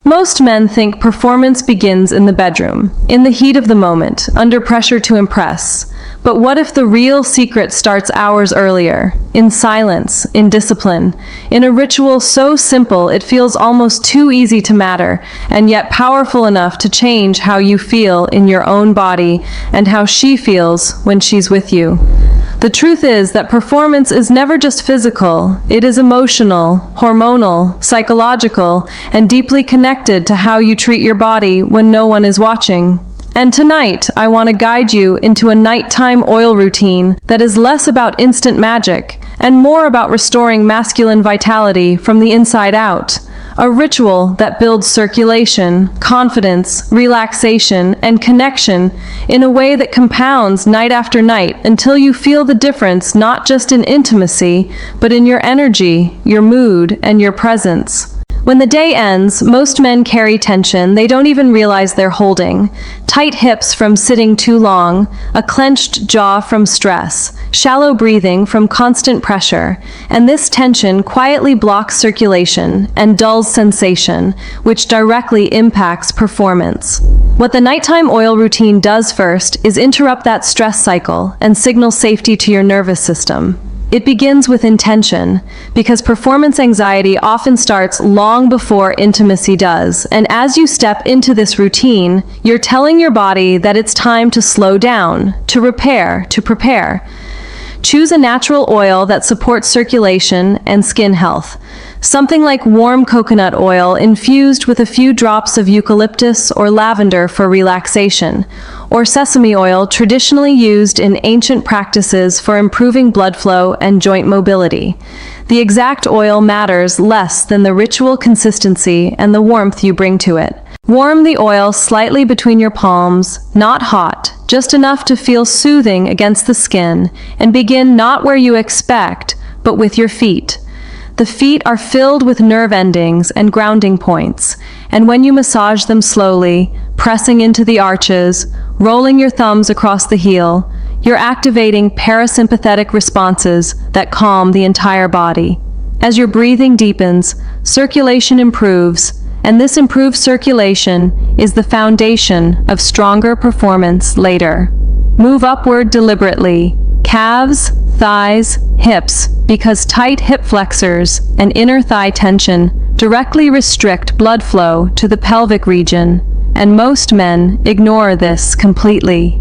Most men think performance begins in the bedroom, in the heat of the moment, under pressure to impress. But what if the real secret starts hours earlier, in silence, in discipline, in a ritual so simple it feels almost too easy to matter, and yet powerful enough to change how you feel in your own body and how she feels when she's with you? The truth is that performance is never just physical. It is emotional, hormonal, psychological, and deeply connected to how you treat your body when no one is watching. And tonight, I want to guide you into a nighttime oil routine that is less about instant magic and more about restoring masculine vitality from the inside out. A ritual that builds circulation, confidence, relaxation, and connection in a way that compounds night after night until you feel the difference not just in intimacy, but in your energy, your mood, and your presence. When the day ends, most men carry tension they don't even realize they're holding. Tight hips from sitting too long, a clenched jaw from stress, shallow breathing from constant pressure, and this tension quietly blocks circulation and dulls sensation, which directly impacts performance. What the nighttime oil routine does first is interrupt that stress cycle and signal safety to your nervous system. It begins with intention, because performance anxiety often starts long before intimacy does, and as you step into this routine, you're telling your body that it's time to slow down, to repair, to prepare. Choose a natural oil that supports circulation and skin health. Something like warm coconut oil infused with a few drops of eucalyptus or lavender for relaxation, or sesame oil traditionally used in ancient practices for improving blood flow and joint mobility. The exact oil matters less than the ritual consistency and the warmth you bring to it. Warm the oil slightly between your palms, not hot, just enough to feel soothing against the skin, and begin not where you expect, but with your feet. The feet are filled with nerve endings and grounding points, and when you massage them slowly, pressing into the arches, rolling your thumbs across the heel, you're activating parasympathetic responses that calm the entire body. As your breathing deepens, circulation improves, and this improved circulation is the foundation of stronger performance later. Move upward deliberately, calves, thighs, hips, because tight hip flexors and inner thigh tension directly restrict blood flow to the pelvic region, and most men ignore this completely.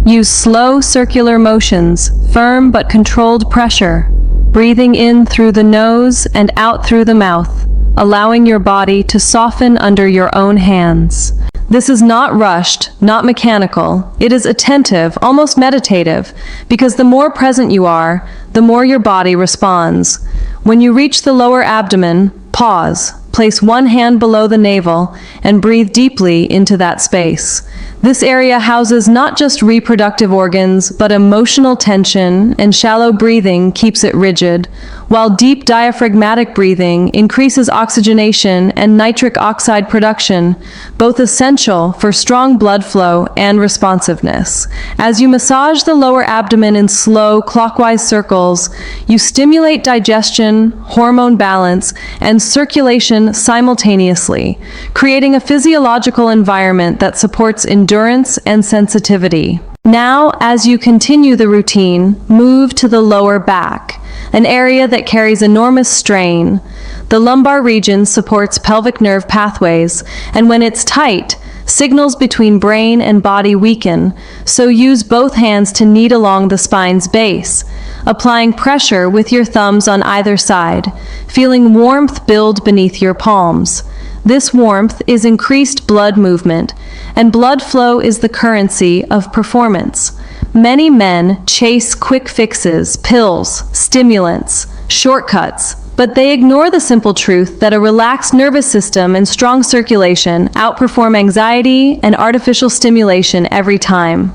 Use slow circular motions, firm but controlled pressure, breathing in through the nose and out through the mouth, allowing your body to soften under your own hands. This is not rushed, not mechanical. It is attentive, almost meditative, because the more present you are, the more your body responds. When you reach the lower abdomen, pause. Place one hand below the navel and breathe deeply into that space. This area houses not just reproductive organs, but emotional tension, and shallow breathing keeps it rigid, while deep diaphragmatic breathing increases oxygenation and nitric oxide production, both essential for strong blood flow and responsiveness. As you massage the lower abdomen in slow, clockwise circles, you stimulate digestion, hormone balance, and circulation simultaneously, creating a physiological environment that supports endurance and sensitivity. Now, as you continue the routine, move to the lower back, an area that carries enormous strain. The lumbar region supports pelvic nerve pathways, and when it's tight, signals between brain and body weaken, so use both hands to knead along the spine's base, applying pressure with your thumbs on either side, feeling warmth build beneath your palms. This warmth is increased blood movement, and blood flow is the currency of performance. Many men chase quick fixes, pills, stimulants, shortcuts, but they ignore the simple truth that a relaxed nervous system and strong circulation outperform anxiety and artificial stimulation every time.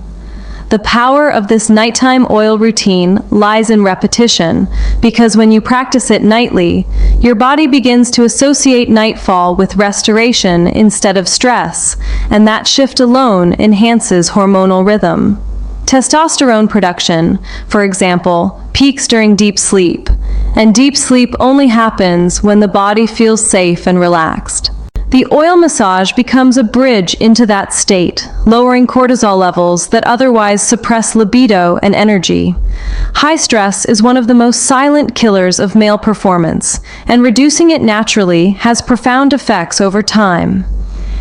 The power of this nighttime oil routine lies in repetition, because when you practice it nightly, your body begins to associate nightfall with restoration instead of stress, and that shift alone enhances hormonal rhythm. Testosterone production, for example, peaks during deep sleep, and deep sleep only happens when the body feels safe and relaxed. The oil massage becomes a bridge into that state, lowering cortisol levels that otherwise suppress libido and energy. High stress is one of the most silent killers of male performance, and reducing it naturally has profound effects over time.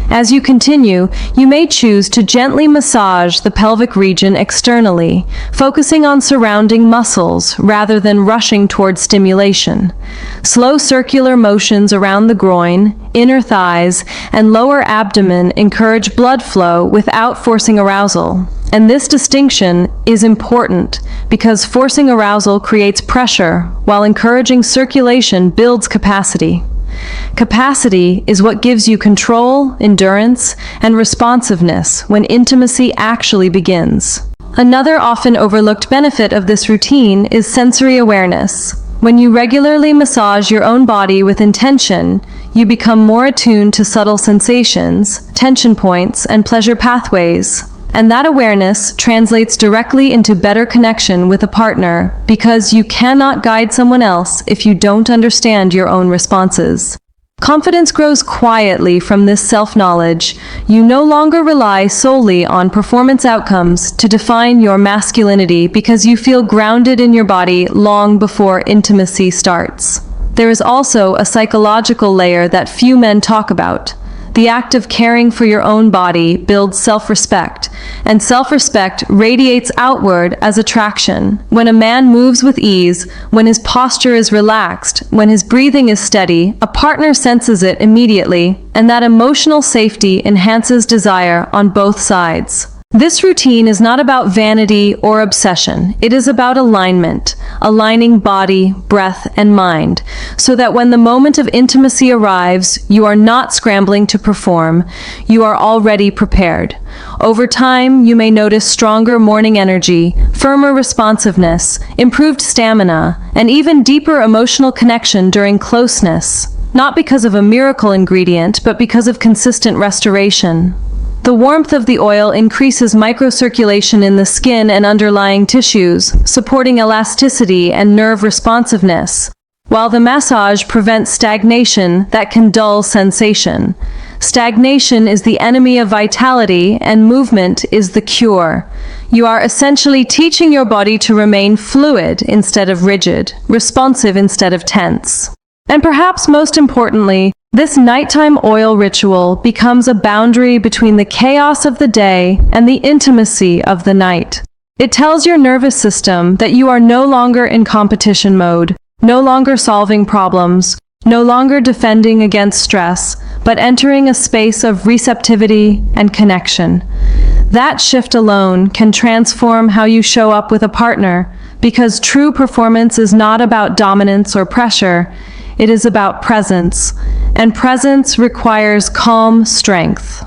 As you continue, you may choose to gently massage the pelvic region externally, focusing on surrounding muscles rather than rushing toward stimulation. Slow circular motions around the groin, inner thighs, and lower abdomen encourage blood flow without forcing arousal. And this distinction is important because forcing arousal creates pressure, while encouraging circulation builds capacity. Capacity is what gives you control, endurance, and responsiveness when intimacy actually begins. Another often overlooked benefit of this routine is sensory awareness. When you regularly massage your own body with intention, you become more attuned to subtle sensations, tension points, and pleasure pathways. And that awareness translates directly into better connection with a partner, because you cannot guide someone else if you don't understand your own responses. Confidence grows quietly from this self-knowledge. You no longer rely solely on performance outcomes to define your masculinity because you feel grounded in your body long before intimacy starts. There is also a psychological layer that few men talk about. The act of caring for your own body builds self-respect, and self-respect radiates outward as attraction. When a man moves with ease, when his posture is relaxed, when his breathing is steady, a partner senses it immediately, and that emotional safety enhances desire on both sides. This routine is not about vanity or obsession. It is about alignment, aligning body, breath, and mind, so that when the moment of intimacy arrives, you are not scrambling to perform, you are already prepared. Over time, you may notice stronger morning energy, firmer responsiveness, improved stamina, and even deeper emotional connection during closeness, not because of a miracle ingredient, but because of consistent restoration. The warmth of the oil increases microcirculation in the skin and underlying tissues, supporting elasticity and nerve responsiveness, while the massage prevents stagnation that can dull sensation. Stagnation is the enemy of vitality, and movement is the cure. You are essentially teaching your body to remain fluid instead of rigid, responsive instead of tense. And perhaps most importantly, this nighttime oil ritual becomes a boundary between the chaos of the day and the intimacy of the night. It tells your nervous system that you are no longer in competition mode, no longer solving problems, no longer defending against stress, but entering a space of receptivity and connection. That shift alone can transform how you show up with a partner, because true performance is not about dominance or pressure. It is about presence, and presence requires calm strength.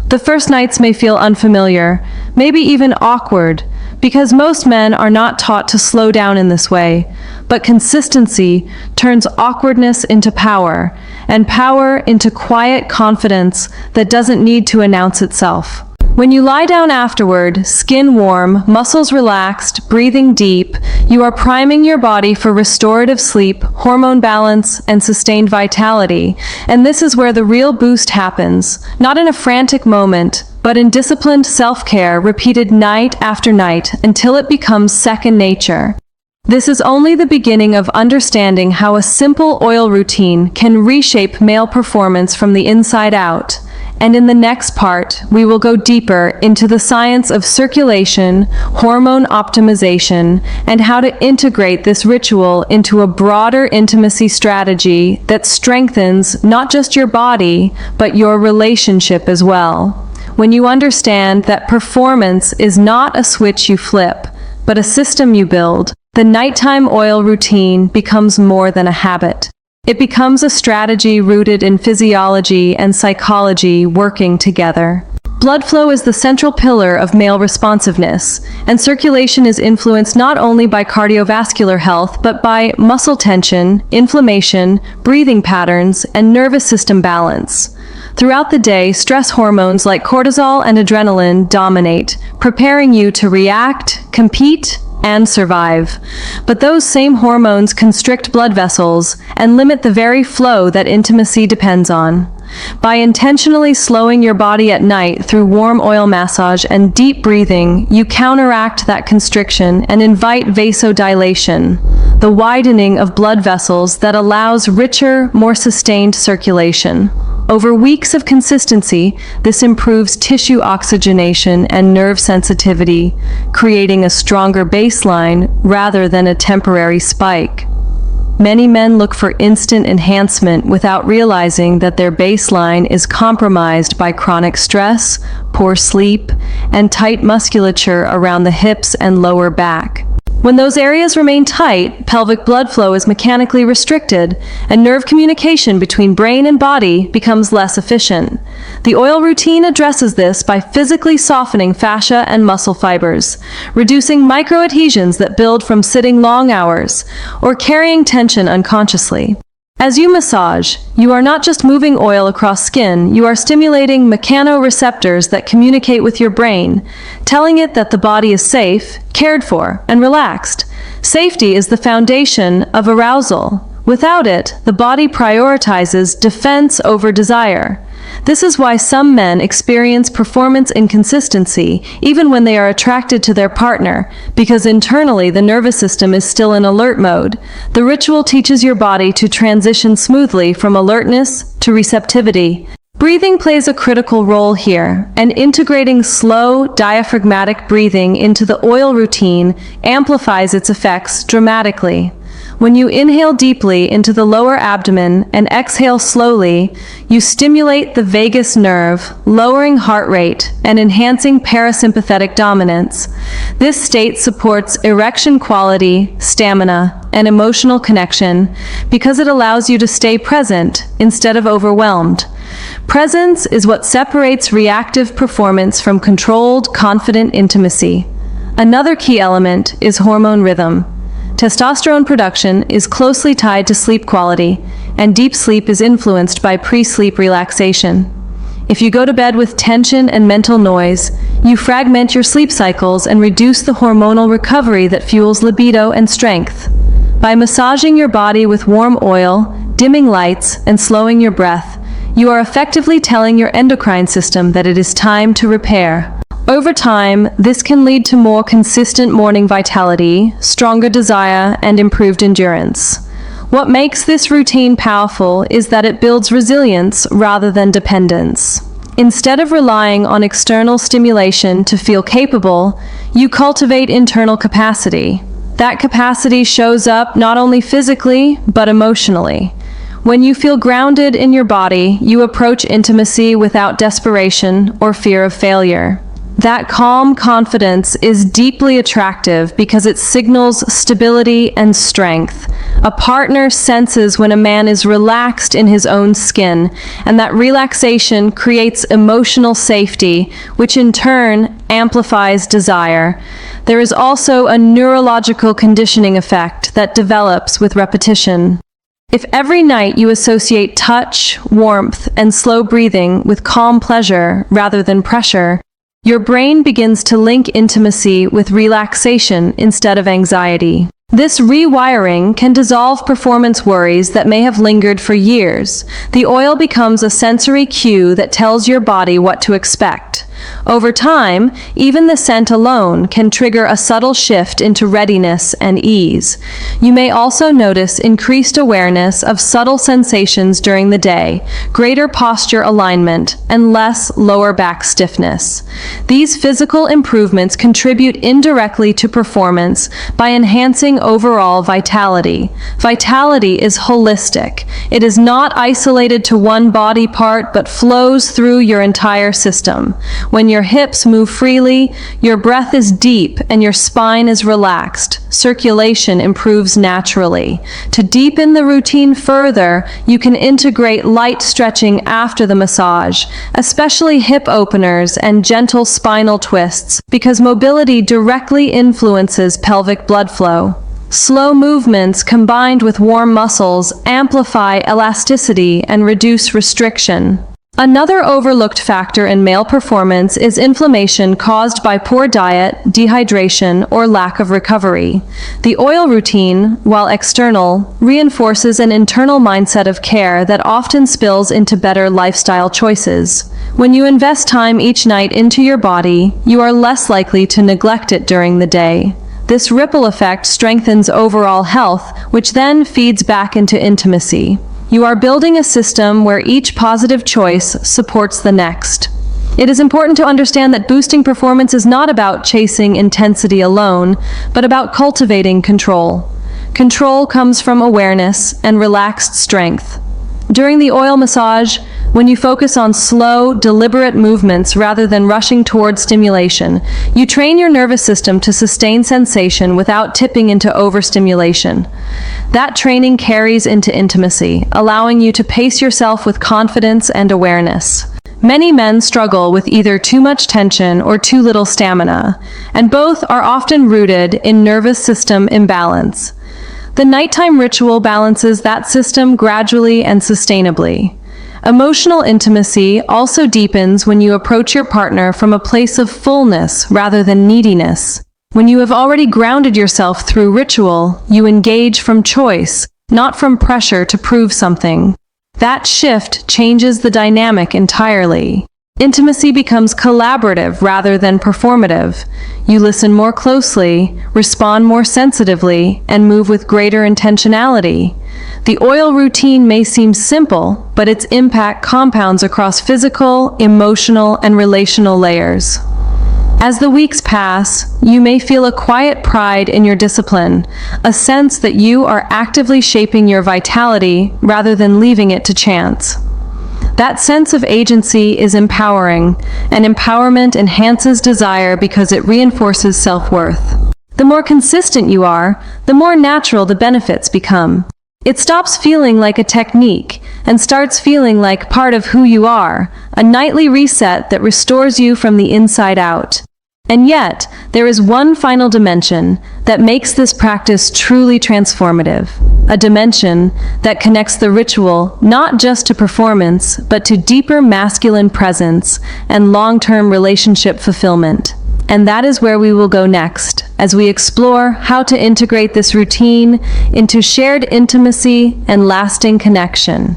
The first nights may feel unfamiliar, maybe even awkward, because most men are not taught to slow down in this way. But consistency turns awkwardness into power, and power into quiet confidence that doesn't need to announce itself. When you lie down afterward, skin warm, muscles relaxed, breathing deep, you are priming your body for restorative sleep, hormone balance, and sustained vitality. And this is where the real boost happens, not in a frantic moment, but in disciplined self-care repeated night after night until it becomes second nature. This is only the beginning of understanding how a simple oil routine can reshape male performance from the inside out. And in the next part, we will go deeper into the science of circulation, hormone optimization, and how to integrate this ritual into a broader intimacy strategy that strengthens not just your body, but your relationship as well. When you understand that performance is not a switch you flip, but a system you build, the nighttime oil routine becomes more than a habit. It becomes a strategy rooted in physiology and psychology working together. Blood flow is the central pillar of male responsiveness, and circulation is influenced not only by cardiovascular health, but by muscle tension, inflammation, breathing patterns, and nervous system balance. Throughout the day, stress hormones like cortisol and adrenaline dominate, preparing you to react, compete, and survive. But those same hormones constrict blood vessels and limit the very flow that intimacy depends on. By intentionally slowing your body at night through warm oil massage and deep breathing, you counteract that constriction and invite vasodilation, the widening of blood vessels that allows richer, more sustained circulation. Over weeks of consistency, this improves tissue oxygenation and nerve sensitivity, creating a stronger baseline rather than a temporary spike. Many men look for instant enhancement without realizing that their baseline is compromised by chronic stress, poor sleep, and tight musculature around the hips and lower back. When those areas remain tight, pelvic blood flow is mechanically restricted, and nerve communication between brain and body becomes less efficient. The oil routine addresses this by physically softening fascia and muscle fibers, reducing microadhesions that build from sitting long hours or carrying tension unconsciously. As you massage, you are not just moving oil across skin, you are stimulating mechanoreceptors that communicate with your brain, telling it that the body is safe, cared for, and relaxed. Safety is the foundation of arousal. Without it, the body prioritizes defense over desire. This is why some men experience performance inconsistency even when they are attracted to their partner, because internally the nervous system is still in alert mode. The ritual teaches your body to transition smoothly from alertness to receptivity. Breathing plays a critical role here, and integrating slow, diaphragmatic breathing into the oil routine amplifies its effects dramatically. When you inhale deeply into the lower abdomen and exhale slowly, you stimulate the vagus nerve, lowering heart rate and enhancing parasympathetic dominance. This state supports erection quality, stamina, and emotional connection because it allows you to stay present instead of overwhelmed. Presence is what separates reactive performance from controlled, confident intimacy. Another key element is hormone rhythm. Testosterone production is closely tied to sleep quality, and deep sleep is influenced by pre-sleep relaxation. If you go to bed with tension and mental noise, you fragment your sleep cycles and reduce the hormonal recovery that fuels libido and strength. By massaging your body with warm oil, dimming lights, and slowing your breath, you are effectively telling your endocrine system that it is time to repair. Over time, this can lead to more consistent morning vitality, stronger desire, and improved endurance. What makes this routine powerful is that it builds resilience rather than dependence. Instead of relying on external stimulation to feel capable, you cultivate internal capacity. That capacity shows up not only physically, but emotionally. When you feel grounded in your body, you approach intimacy without desperation or fear of failure. That calm confidence is deeply attractive because it signals stability and strength. A partner senses when a man is relaxed in his own skin, and that relaxation creates emotional safety, which in turn amplifies desire. There is also a neurological conditioning effect that develops with repetition. If every night you associate touch, warmth, and slow breathing with calm pleasure rather than pressure, your brain begins to link intimacy with relaxation instead of anxiety. This rewiring can dissolve performance worries that may have lingered for years. The oil becomes a sensory cue that tells your body what to expect. Over time, even the scent alone can trigger a subtle shift into readiness and ease. You may also notice increased awareness of subtle sensations during the day, greater posture alignment, and less lower back stiffness. These physical improvements contribute indirectly to performance by enhancing overall vitality. Vitality is holistic. It is not isolated to one body part but flows through your entire system. When your hips move freely, your breath is deep and your spine is relaxed. Circulation improves naturally. To deepen the routine further, you can integrate light stretching after the massage, especially hip openers and gentle spinal twists, because mobility directly influences pelvic blood flow. Slow movements combined with warm muscles amplify elasticity and reduce restriction. Another overlooked factor in male performance is inflammation caused by poor diet, dehydration, or lack of recovery. The oil routine, while external, reinforces an internal mindset of care that often spills into better lifestyle choices. When you invest time each night into your body, you are less likely to neglect it during the day. This ripple effect strengthens overall health, which then feeds back into intimacy. You are building a system where each positive choice supports the next. It is important to understand that boosting performance is not about chasing intensity alone, but about cultivating control. Control comes from awareness and relaxed strength. During the oil massage, when you focus on slow, deliberate movements rather than rushing toward stimulation, you train your nervous system to sustain sensation without tipping into overstimulation. That training carries into intimacy, allowing you to pace yourself with confidence and awareness. Many men struggle with either too much tension or too little stamina, and both are often rooted in nervous system imbalance. The nighttime ritual balances that system gradually and sustainably. Emotional intimacy also deepens when you approach your partner from a place of fullness rather than neediness. When you have already grounded yourself through ritual, you engage from choice, not from pressure to prove something. That shift changes the dynamic entirely. Intimacy becomes collaborative rather than performative. You listen more closely, respond more sensitively, and move with greater intentionality. The oil routine may seem simple, but its impact compounds across physical, emotional, and relational layers. As the weeks pass, you may feel a quiet pride in your discipline, a sense that you are actively shaping your vitality rather than leaving it to chance. That sense of agency is empowering, and empowerment enhances desire because it reinforces self-worth. The more consistent you are, the more natural the benefits become. It stops feeling like a technique and starts feeling like part of who you are, a nightly reset that restores you from the inside out. And yet, there is one final dimension that makes this practice truly transformative, a dimension that connects the ritual not just to performance, but to deeper masculine presence and long-term relationship fulfillment. And that is where we will go next, as we explore how to integrate this routine into shared intimacy and lasting connection.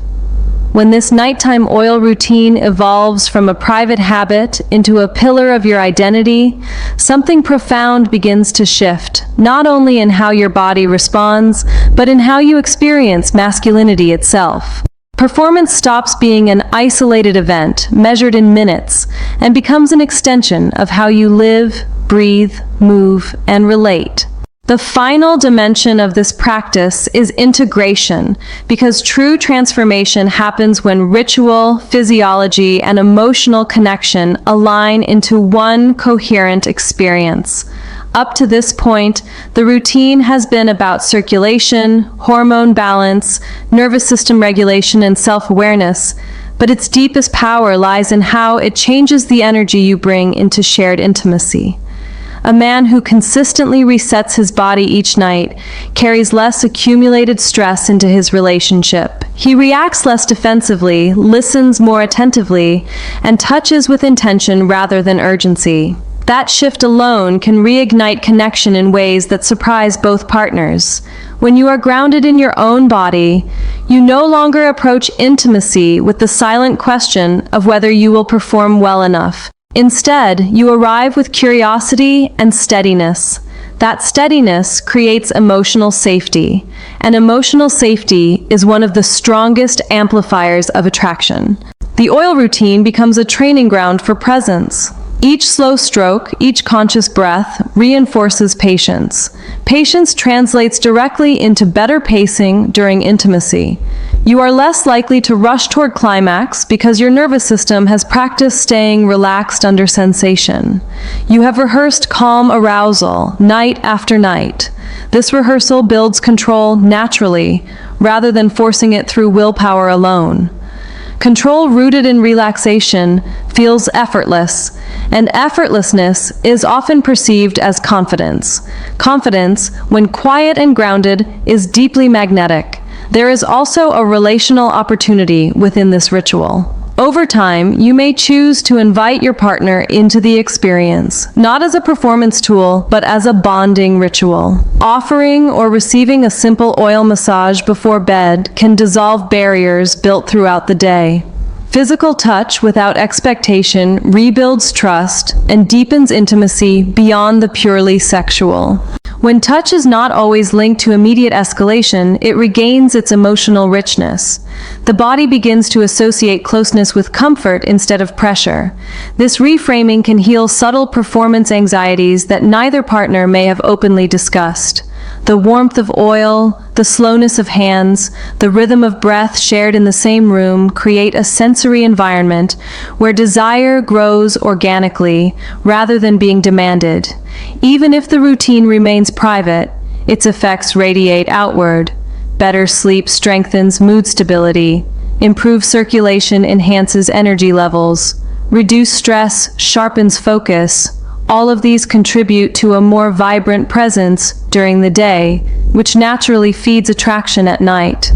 When this nighttime oil routine evolves from a private habit into a pillar of your identity, something profound begins to shift, not only in how your body responds, but in how you experience masculinity itself. Performance stops being an isolated event measured in minutes and becomes an extension of how you live, breathe, move, and relate. The final dimension of this practice is integration, because true transformation happens when ritual, physiology, and emotional connection align into one coherent experience. Up to this point, the routine has been about circulation, hormone balance, nervous system regulation, and self-awareness, but its deepest power lies in how it changes the energy you bring into shared intimacy. A man who consistently resets his body each night carries less accumulated stress into his relationship. He reacts less defensively, listens more attentively, and touches with intention rather than urgency. That shift alone can reignite connection in ways that surprise both partners. When you are grounded in your own body, you no longer approach intimacy with the silent question of whether you will perform well enough. Instead, you arrive with curiosity and steadiness. That steadiness creates emotional safety, and emotional safety is one of the strongest amplifiers of attraction. The oil routine becomes a training ground for presence. Each slow stroke, each conscious breath, reinforces patience. Patience translates directly into better pacing during intimacy. You are less likely to rush toward climax because your nervous system has practiced staying relaxed under sensation. You have rehearsed calm arousal night after night. This rehearsal builds control naturally, rather than forcing it through willpower alone. Control rooted in relaxation feels effortless, and effortlessness is often perceived as confidence. Confidence, when quiet and grounded, is deeply magnetic. There is also a relational opportunity within this ritual. Over time, you may choose to invite your partner into the experience, not as a performance tool, but as a bonding ritual. Offering or receiving a simple oil massage before bed can dissolve barriers built throughout the day. Physical touch without expectation rebuilds trust and deepens intimacy beyond the purely sexual. When touch is not always linked to immediate escalation, it regains its emotional richness. The body begins to associate closeness with comfort instead of pressure. This reframing can heal subtle performance anxieties that neither partner may have openly discussed. The warmth of oil, the slowness of hands, the rhythm of breath shared in the same room create a sensory environment where desire grows organically rather than being demanded. Even if the routine remains private, its effects radiate outward. Better sleep strengthens mood stability. Improved circulation enhances energy levels. Reduced stress sharpens focus. All of these contribute to a more vibrant presence during the day, which naturally feeds attraction at night.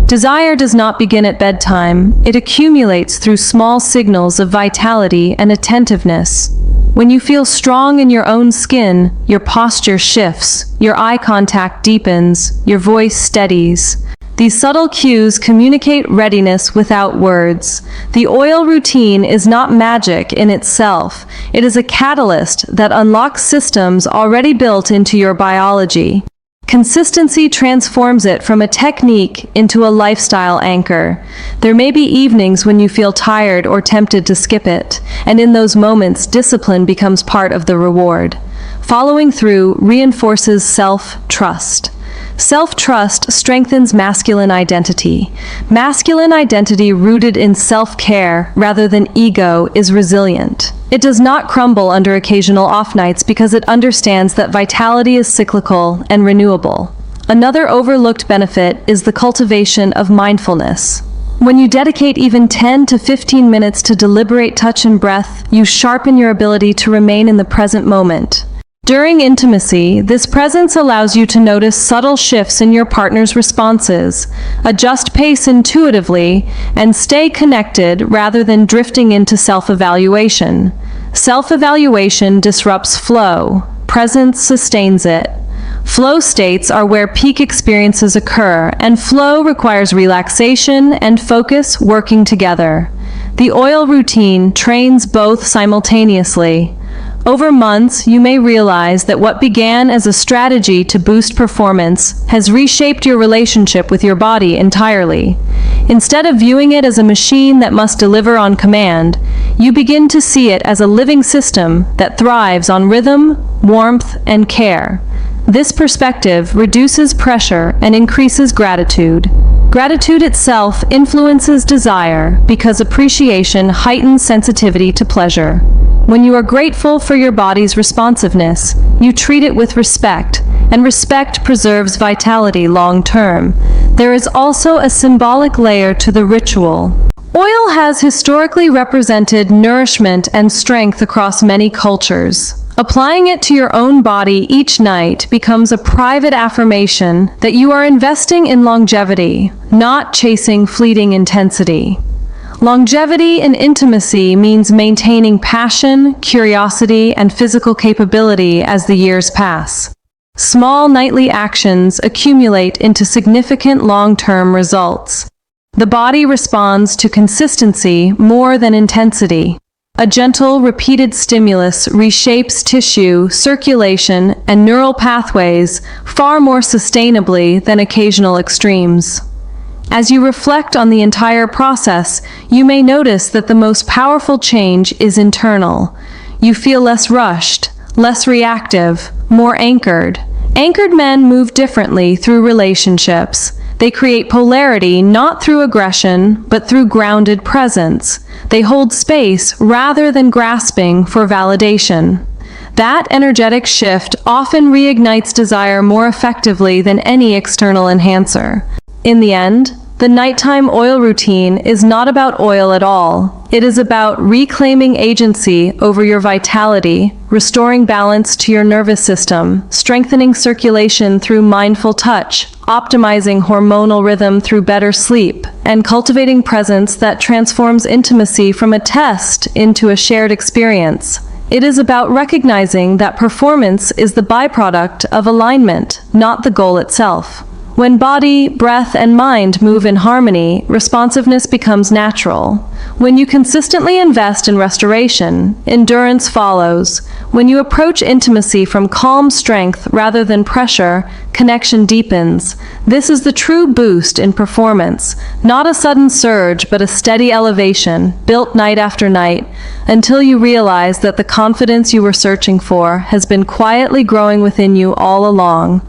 Desire does not begin at bedtime. It accumulates through small signals of vitality and attentiveness. When you feel strong in your own skin, your posture shifts, your eye contact deepens, your voice steadies. These subtle cues communicate readiness without words. The oil routine is not magic in itself. It is a catalyst that unlocks systems already built into your biology. Consistency transforms it from a technique into a lifestyle anchor. There may be evenings when you feel tired or tempted to skip it, and in those moments, discipline becomes part of the reward. Following through reinforces self-trust. Self-trust strengthens masculine identity. Masculine identity rooted in self-care rather than ego is resilient. It does not crumble under occasional off nights because it understands that vitality is cyclical and renewable. Another overlooked benefit is the cultivation of mindfulness. When you dedicate even 10 to 15 minutes to deliberate touch and breath, you sharpen your ability to remain in the present moment. During intimacy, this presence allows you to notice subtle shifts in your partner's responses, adjust pace intuitively, and stay connected rather than drifting into self-evaluation. Self-evaluation disrupts flow. Presence sustains it. Flow states are where peak experiences occur, and flow requires relaxation and focus working together. The oil routine trains both simultaneously. Over months, you may realize that what began as a strategy to boost performance has reshaped your relationship with your body entirely. Instead of viewing it as a machine that must deliver on command, you begin to see it as a living system that thrives on rhythm, warmth, and care. This perspective reduces pressure and increases gratitude. Gratitude itself influences desire because appreciation heightens sensitivity to pleasure. When you are grateful for your body's responsiveness, you treat it with respect, and respect preserves vitality long term. There is also a symbolic layer to the ritual. Oil has historically represented nourishment and strength across many cultures. Applying it to your own body each night becomes a private affirmation that you are investing in longevity, not chasing fleeting intensity. Longevity in intimacy means maintaining passion, curiosity, and physical capability as the years pass. Small nightly actions accumulate into significant long-term results. The body responds to consistency more than intensity. A gentle, repeated stimulus reshapes tissue, circulation, and neural pathways far more sustainably than occasional extremes. As you reflect on the entire process, you may notice that the most powerful change is internal. You feel less rushed, less reactive, more anchored. Anchored men move differently through relationships. They create polarity not through aggression, but through grounded presence. They hold space rather than grasping for validation. That energetic shift often reignites desire more effectively than any external enhancer. In the end, The nighttime oil routine is not about oil at all. It is about reclaiming agency over your vitality, restoring balance to your nervous system, strengthening circulation through mindful touch, optimizing hormonal rhythm through better sleep, and cultivating presence that transforms intimacy from a test into a shared experience. It is about recognizing that performance is the byproduct of alignment, not the goal itself. When body, breath, and mind move in harmony, responsiveness becomes natural. When you consistently invest in restoration, endurance follows. When you approach intimacy from calm strength rather than pressure, connection deepens. This is the true boost in performance, not a sudden surge, but a steady elevation, built night after night, until you realize that the confidence you were searching for has been quietly growing within you all along.